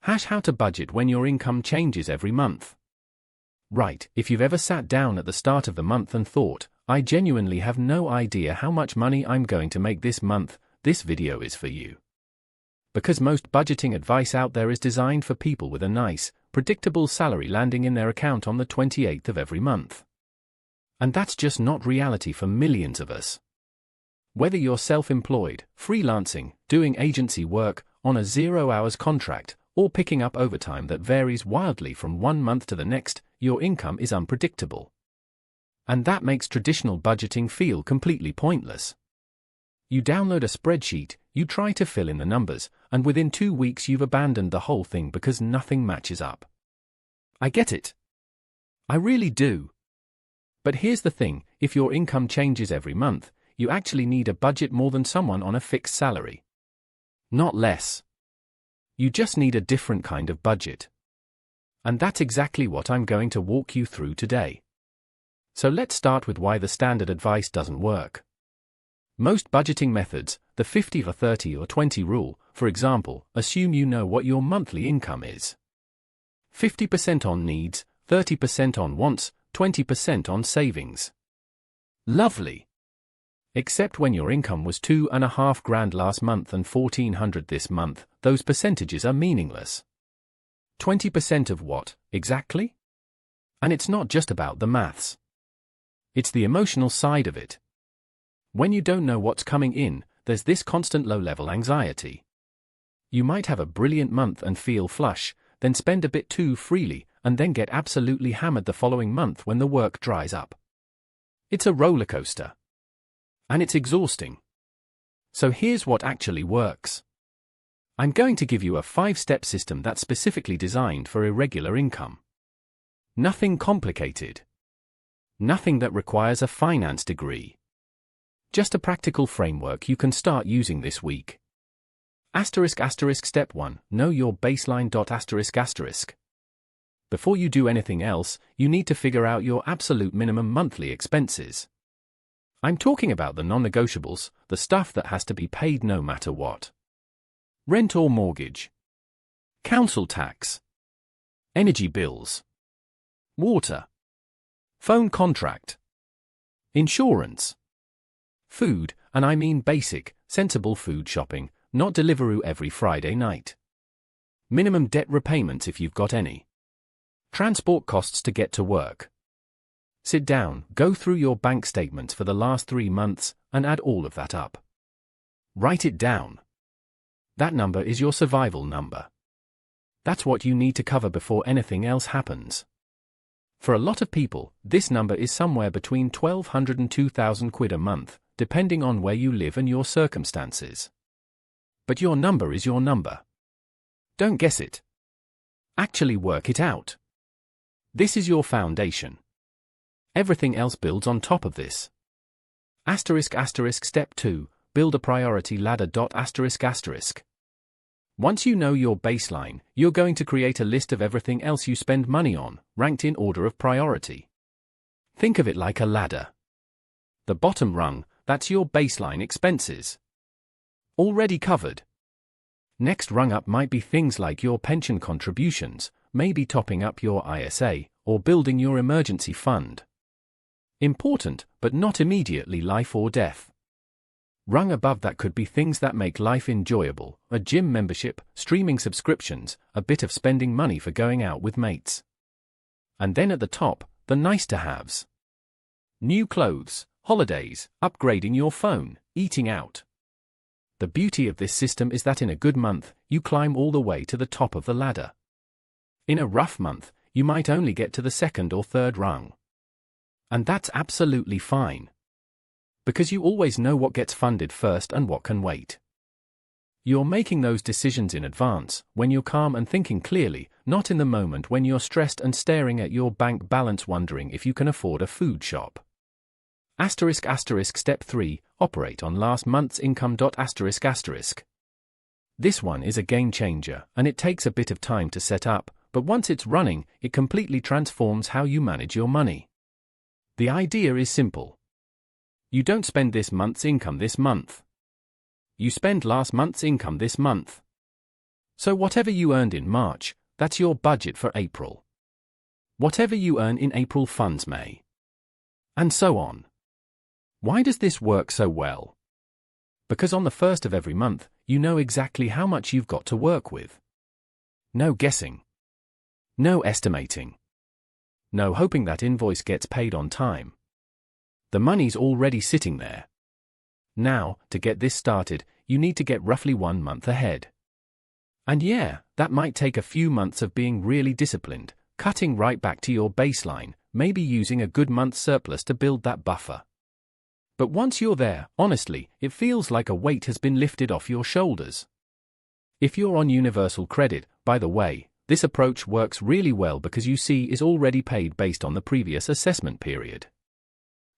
How to budget when your income changes every month. Right, if you've ever sat down at the start of the month and thought, I genuinely have no idea how much money I'm going to make this month, this video is for you. Because most budgeting advice out there is designed for people with a nice, predictable salary landing in their account on the 28th of every month. And that's just not reality for millions of us. Whether you're self-employed, freelancing, doing agency work, on a 0-hours contract, or picking up overtime that varies wildly from one month to the next, your income is unpredictable. And that makes traditional budgeting feel completely pointless. You download a spreadsheet, you try to fill in the numbers, and within 2 weeks you've abandoned the whole thing because nothing matches up. I get it. I really do. But here's the thing, if your income changes every month, you actually need a budget more than someone on a fixed salary. Not less. You just need a different kind of budget. And that's exactly what I'm going to walk you through today. So let's start with why the standard advice doesn't work. Most budgeting methods, the 50 or 30 or 20 rule, for example, assume you know what your monthly income is. 50% on needs, 30% on wants, 20% on savings. Lovely. Except when your income was $2,500 last month and $1,400 this month, those percentages are meaningless. 20% of what, exactly? And it's not just about the maths. It's the emotional side of it. When you don't know what's coming in, there's this constant low-level anxiety. You might have a brilliant month and feel flush, then spend a bit too freely, and then get absolutely hammered the following month when the work dries up. It's a roller coaster. And it's exhausting. So here's what actually works. I'm going to give you a 5-step system that's specifically designed for irregular income. Nothing complicated. Nothing that requires a finance degree. Just a practical framework you can start using this week. Step 1, know your baseline. Before you do anything else, you need to figure out your absolute minimum monthly expenses. I'm talking about the non-negotiables, the stuff that has to be paid no matter what. Rent or mortgage. Council tax. Energy bills. Water. Phone contract. Insurance. Food, and I mean basic, sensible food shopping, not Deliveroo every Friday night. Minimum debt repayments if you've got any. Transport costs to get to work. Sit down, go through your bank statements for the last 3 months, and add all of that up. Write it down. That number is your survival number. That's what you need to cover before anything else happens. For a lot of people, this number is somewhere between £1,200 and £2,000 a month, depending on where you live and your circumstances. But your number is your number. Don't guess it. Actually work it out. This is your foundation. Everything else builds on top of this. Step 2, build a priority ladder. Once you know your baseline, you're going to create a list of everything else you spend money on, ranked in order of priority. Think of it like a ladder. The bottom rung, that's your baseline expenses. Already covered. Next rung up might be things like your pension contributions, maybe topping up your ISA, or building your emergency fund. Important, but not immediately life or death. Rung above that could be things that make life enjoyable, a gym membership, streaming subscriptions, a bit of spending money for going out with mates. And then at the top, the nice-to-haves. New clothes, holidays, upgrading your phone, eating out. The beauty of this system is that in a good month, you climb all the way to the top of the ladder. In a rough month, you might only get to the second or third rung. And that's absolutely fine. Because you always know what gets funded first and what can wait. You're making those decisions in advance, when you're calm and thinking clearly, not in the moment when you're stressed and staring at your bank balance wondering if you can afford a food shop. Step 3, operate on last month's income. This one is a game changer, and it takes a bit of time to set up, but once it's running, it completely transforms how you manage your money. The idea is simple. You don't spend this month's income this month. You spend last month's income this month. So whatever you earned in March, that's your budget for April. Whatever you earn in April funds May. And so on. Why does this work so well? Because on the first of every month, you know exactly how much you've got to work with. No guessing. No estimating. No hoping that invoice gets paid on time. The money's already sitting there. Now, to get this started, you need to get roughly 1 month ahead. And yeah, that might take a few months of being really disciplined, cutting right back to your baseline, maybe using a good month's surplus to build that buffer. But once you're there, honestly, it feels like a weight has been lifted off your shoulders. If you're on universal credit, by the way, this approach works really well because you see is already paid based on the previous assessment period.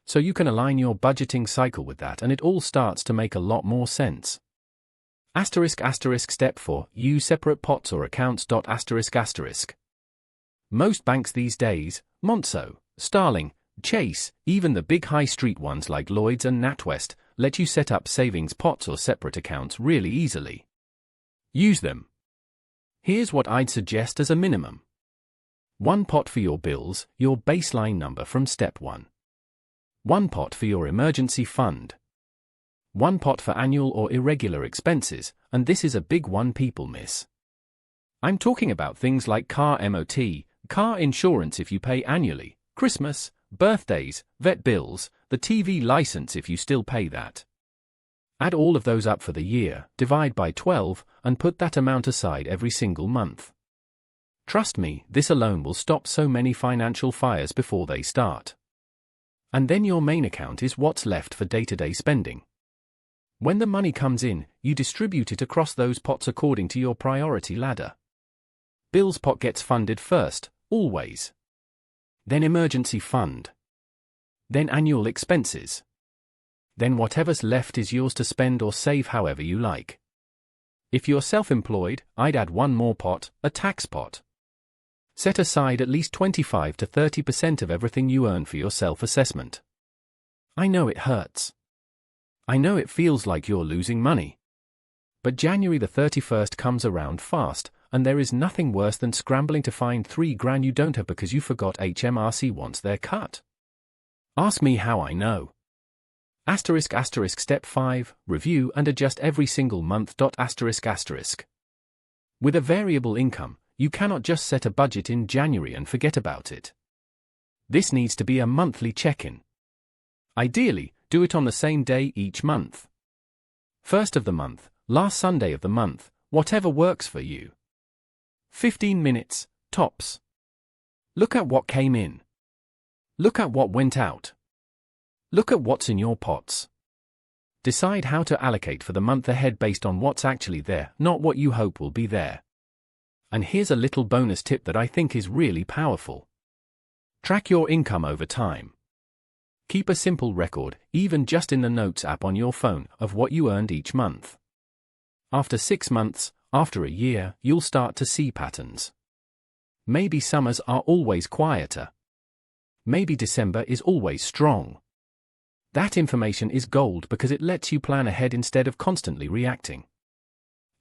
So you can align your budgeting cycle with that and it all starts to make a lot more sense. Step 4, use separate pots or accounts. Most banks these days, Monzo, Starling, Chase, even the big high street ones like Lloyds and NatWest, let you set up savings pots or separate accounts really easily. Use them. Here's what I'd suggest as a minimum. 1 pot for your bills, your baseline number from step 1. 1 pot for your emergency fund. 1 pot for annual or irregular expenses, and this is a big one people miss. I'm talking about things like car MOT, car insurance if you pay annually, Christmas, birthdays, vet bills, the TV license if you still pay that. Add all of those up for the year, divide by 12, and put that amount aside every single month. Trust me, this alone will stop so many financial fires before they start. And then your main account is what's left for day-to-day spending. When the money comes in, you distribute it across those pots according to your priority ladder. Bills pot gets funded first, always. Then emergency fund. Then annual expenses. Then whatever's left is yours to spend or save however you like. If you're self-employed, I'd add 1 more pot, a tax pot. Set aside at least 25 to 30% of everything you earn for your self-assessment. I know it hurts. I know it feels like you're losing money. But January the 31st comes around fast, and there is nothing worse than scrambling to find $3,000 you don't have because you forgot HMRC wants their cut. Ask me how I know. Step 5, review and adjust every single month. With a variable income, you cannot just set a budget in January and forget about it. This needs to be a monthly check-in. Ideally, do it on the same day each month. First of the month, last Sunday of the month, whatever works for you. 15 minutes, tops. Look at what came in. Look at what went out. Look at what's in your pots. Decide how to allocate for the month ahead based on what's actually there, not what you hope will be there. And here's a little bonus tip that I think is really powerful. Track your income over time. Keep a simple record, even just in the Notes app on your phone, of what you earned each month. After 6 months, after a year, you'll start to see patterns. Maybe summers are always quieter. Maybe December is always strong. That information is gold because it lets you plan ahead instead of constantly reacting.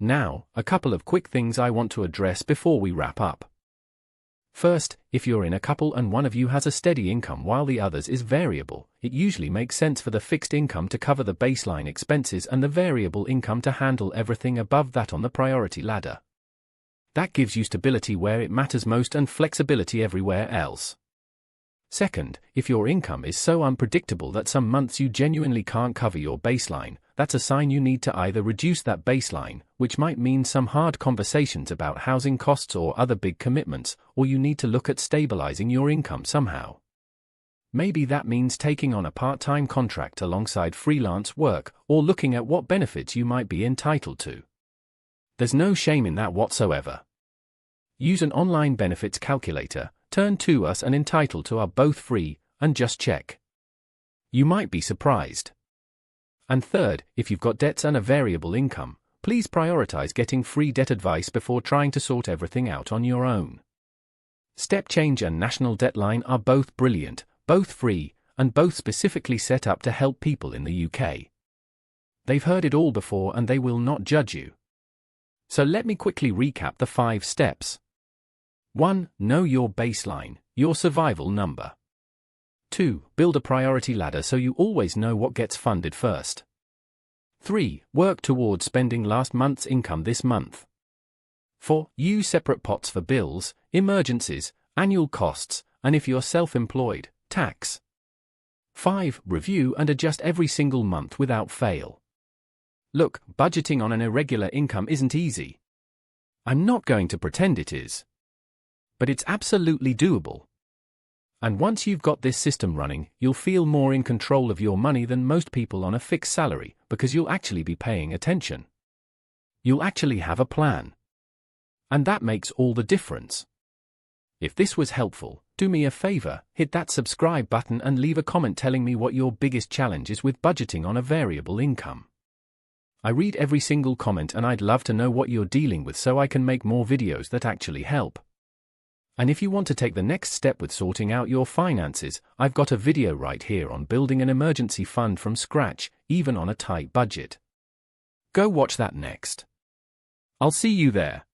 Now, a couple of quick things I want to address before we wrap up. First, if you're in a couple and one of you has a steady income while the other's is variable, it usually makes sense for the fixed income to cover the baseline expenses and the variable income to handle everything above that on the priority ladder. That gives you stability where it matters most and flexibility everywhere else. Second, if your income is so unpredictable that some months you genuinely can't cover your baseline, that's a sign you need to either reduce that baseline, which might mean some hard conversations about housing costs or other big commitments, or you need to look at stabilizing your income somehow. Maybe that means taking on a part-time contract alongside freelance work, or looking at what benefits you might be entitled to. There's no shame in that whatsoever. Use an online benefits calculator, Turn to Us and Entitled to are both free, and just check. You might be surprised. And third, if you've got debts and a variable income, please prioritize getting free debt advice before trying to sort everything out on your own. Step Change and National Debt Line are both brilliant, both free, and both specifically set up to help people in the UK. They've heard it all before and they will not judge you. So let me quickly recap the 5 steps. 1. Know your baseline, your survival number. 2. Build a priority ladder so you always know what gets funded first. 3. Work towards spending last month's income this month. 4. Use separate pots for bills, emergencies, annual costs, and if you're self-employed, tax. 5. Review and adjust every single month without fail. Look, budgeting on an irregular income isn't easy. I'm not going to pretend it is. But it's absolutely doable. And once you've got this system running, you'll feel more in control of your money than most people on a fixed salary, because you'll actually be paying attention. You'll actually have a plan. And that makes all the difference. If this was helpful, do me a favor, hit that subscribe button and leave a comment telling me what your biggest challenge is with budgeting on a variable income. I read every single comment and I'd love to know what you're dealing with so I can make more videos that actually help. And if you want to take the next step with sorting out your finances, I've got a video right here on building an emergency fund from scratch, even on a tight budget. Go watch that next. I'll see you there.